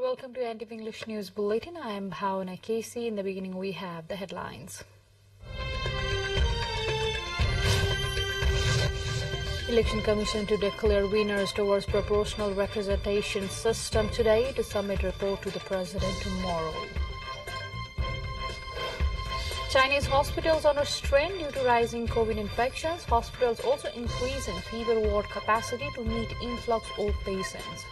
welcome to NTV English News Bulletin. I am Bhavana Casey. In the beginning, we have the headlines. Election Commission to declare winners towards proportional representation system today to submit report to the President tomorrow. Chinese hospitals under strain due to rising COVID infections. Hospitals also increasing fever ward capacity to meet influx of patients.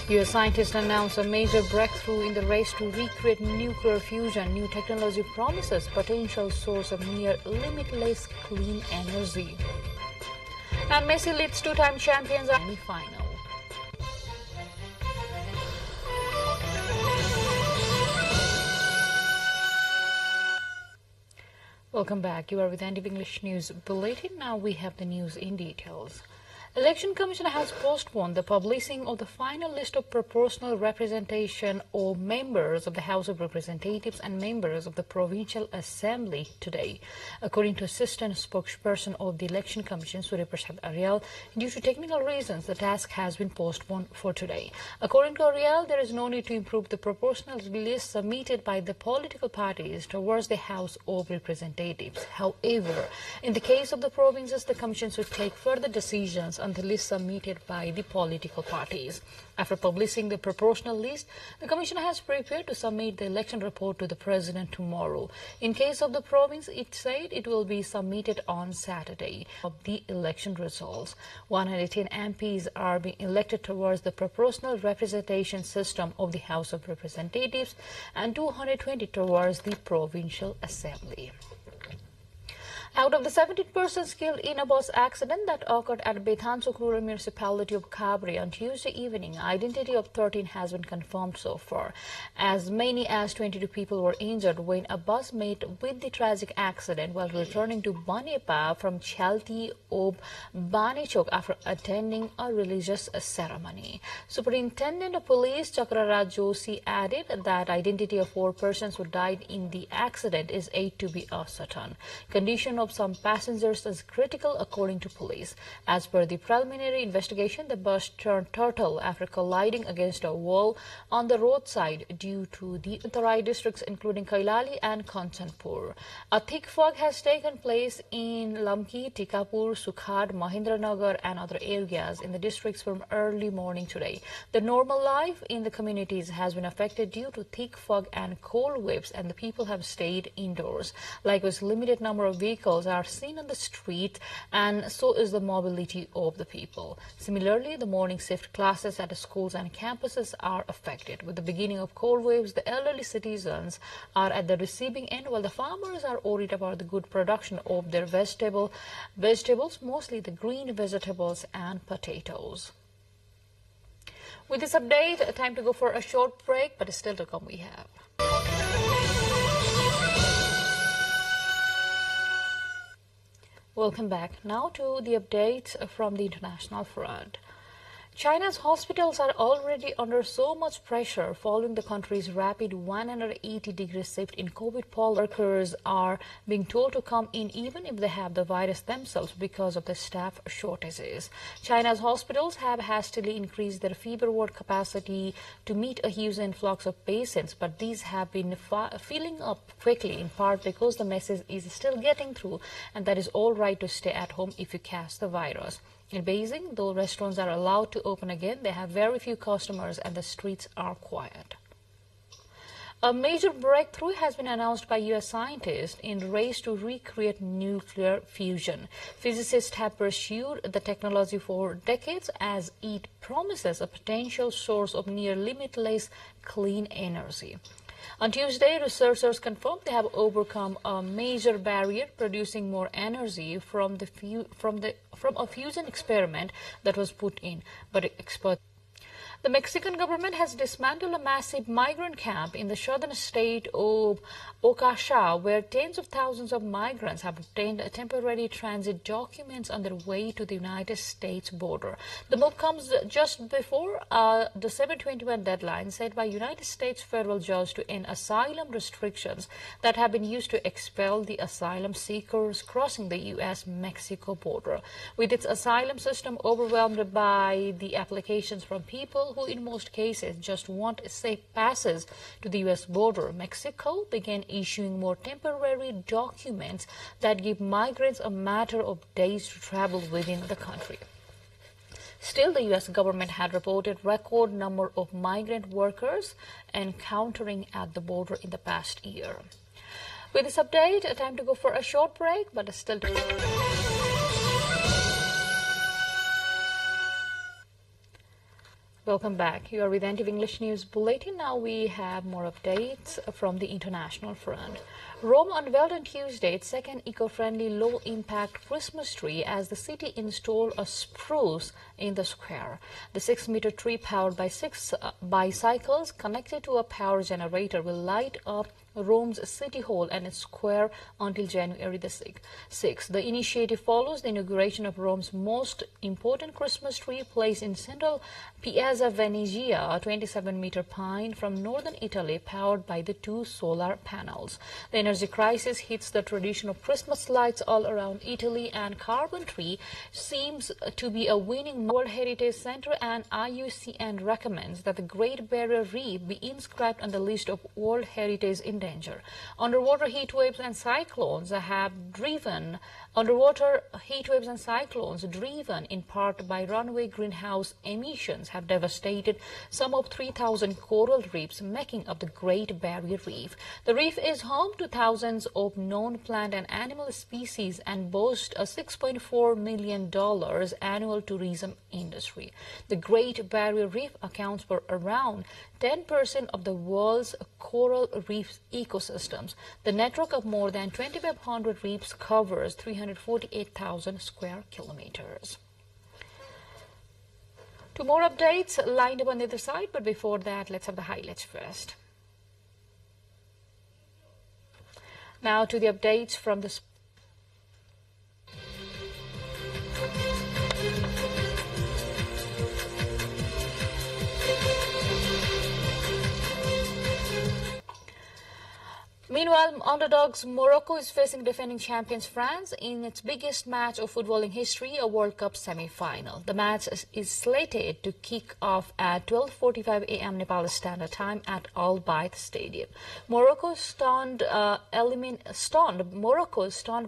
U.S. scientists announced a major breakthrough in the race to recreate nuclear fusion. New technology promises potential source of near limitless clean energy. And Messi leads two-time champions at the semi-final. Welcome back. You are with NTV English News Bulletin. Now we have the news in details. Election Commission has postponed the publishing of the final list of proportional representation of members of the House of Representatives and members of the Provincial Assembly today. According to Assistant Spokesperson of the Election Commission, Surya Prasad Arial, due to technical reasons, the task has been postponed for today. According to Arial, there is no need to improve the proportional list submitted by the political parties towards the House of Representatives. However, in the case of the provinces, the Commission should take further decisions on the list submitted by the political parties. After publishing the proportional list, the Commission has prepared to submit the election report to the President tomorrow. In case of the province, it said it will be submitted on Saturday of the election results. 110 MPs are being elected towards the proportional representation system of the House of Representatives and 220 towards the Provincial Assembly. Out of the 17 persons killed in a bus accident that occurred at Bethansuk rural municipality of Kabri on Tuesday evening, identity of 13 has been confirmed so far. As many as 22 people were injured when a bus met with the tragic accident while returning to Banepa from Chalti of Banechok after attending a religious ceremony. Superintendent of Police Chakraraj Joshi added that identity of 4 persons who died in the accident is yet to be ascertained. Condition of some passengers is critical, according to police. As per the preliminary investigation, the bus turned turtle after colliding against a wall on the roadside due to the Ntvithari districts including Kailali and Kanchanpur. A thick fog has taken place in Lamki, Tikapur, Sukhad, Mahendranagar and other areas in the districts from early morning today. The normal life in the communities has been affected due to thick fog and cold waves, and the people have stayed indoors. Likewise, limited number of vehicles are seen on the street, and so is the mobility of the people. Similarly, the morning shift classes at the schools and campuses are affected. With the beginning of cold waves, the elderly citizens are at the receiving end, while the farmers are worried about the good production of their vegetables, mostly the green vegetables and potatoes. With this update, time to go for a short break, but still to come we have. Welcome back. Now to the updates from the international front. China's hospitals are already under so much pressure following the country's rapid 180-degree shift in COVID. Workers are being told to come in even if they have the virus themselves because of the staff shortages. China's hospitals have hastily increased their fever ward capacity to meet a huge influx of patients, but these have been filling up quickly, in part because the message is still getting through and that is all right to stay at home if you catch the virus. In Beijing, though restaurants are allowed to open again, they have very few customers and the streets are quiet. A major breakthrough has been announced by U.S. scientists in the race to recreate nuclear fusion. Physicists have pursued the technology for decades as it promises a potential source of near limitless clean energy. On Tuesday, researchers confirmed they have overcome a major barrier, producing more energy from a fusion experiment that was put in. But experts The Mexican government has dismantled a massive migrant camp in the southern state of Oaxaca, where tens of thousands of migrants have obtained temporary transit documents on their way to the United States border. The move comes just before the 7/21 deadline set by United States federal judge to end asylum restrictions that have been used to expel the asylum seekers crossing the U.S.-Mexico border. With its asylum system overwhelmed by the applications from people who in most cases just want safe passes to the U.S. border, Mexico began issuing more temporary documents that give migrants a matter of days to travel within the country. Still, the U.S. government had reported record number of migrant workers encountering at the border in the past year. With this update, time to go for a short break, but still to... Welcome back. You are with NTV English News Bulletin. Now we have more updates from the international front. Rome unveiled on Tuesday its second eco-friendly low-impact Christmas tree as the city installed a spruce in the square. The 6-meter tree powered by 6 bicycles connected to a power generator will light up Rome's City Hall and its square until January the 6th. The initiative follows the inauguration of Rome's most important Christmas tree placed in central Piazza Venezia, a 27-meter pine from northern Italy powered by the 2 solar panels. The energy crisis hits the tradition of Christmas lights all around Italy, and Carbon Tree seems to be a winning World Heritage Center, and IUCN recommends that the Great Barrier Reef be inscribed on the list of World Heritage in danger. Underwater heat waves and cyclones driven in part by runaway greenhouse emissions have devastated some of 3,000 coral reefs making up the Great Barrier Reef. The reef is home to thousands of known plant and animal species and boasts a $6.4 million annual tourism industry. The Great Barrier Reef accounts for around 10% of the world's coral reef ecosystems. The network of more than 2,500 reefs covers 348,000 square kilometers. 2 more updates lined up on the other side, but before that, let's have the highlights first. Now to the updates from the Meanwhile, underdogs Morocco is facing defending champions France in its biggest match of football in history, a World Cup semi-final. The match is slated to kick off at 12:45 a.m. Nepal Standard Time at Al Bayt Stadium. Morocco stunned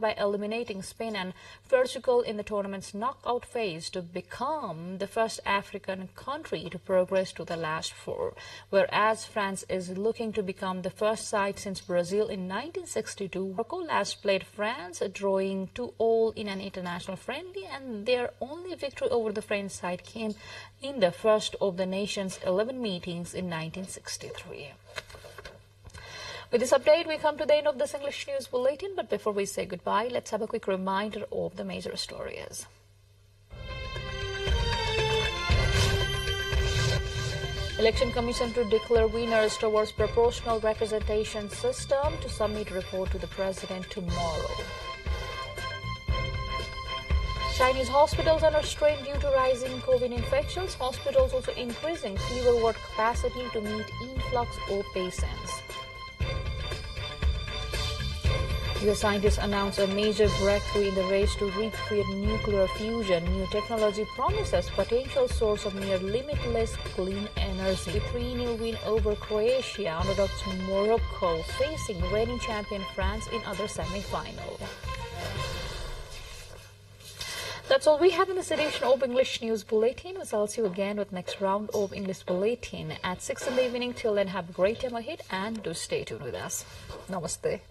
by eliminating Spain and Portugal in the tournament's knockout phase to become the first African country to progress to the last 4, whereas France is looking to become the first side since Brazil in 1962. Morocco last played France, drawing 2-2 in an international friendly, and their only victory over the French side came in the first of the nation's 11 meetings in 1963. With this update, we come to the end of this English News Bulletin, but before we say goodbye, let's have a quick reminder of the major stories. Election Commission to declare winners towards proportional representation system to submit report to the President tomorrow. Chinese hospitals under strain due to rising COVID infections. Hospitals also increasing fever ward capacity to meet influx of patients. U.S. scientists announced a major breakthrough in the race to recreate nuclear fusion. New technology promises potential source of near limitless clean energy. 3-0 win over Croatia. Underdogs Morocco facing reigning champion France in other semi-final. That's all we have in this edition of English News Bulletin. I'll see you again with next round of English Bulletin at 6 in the evening. Till then, have a great time ahead and do stay tuned with us. Namaste.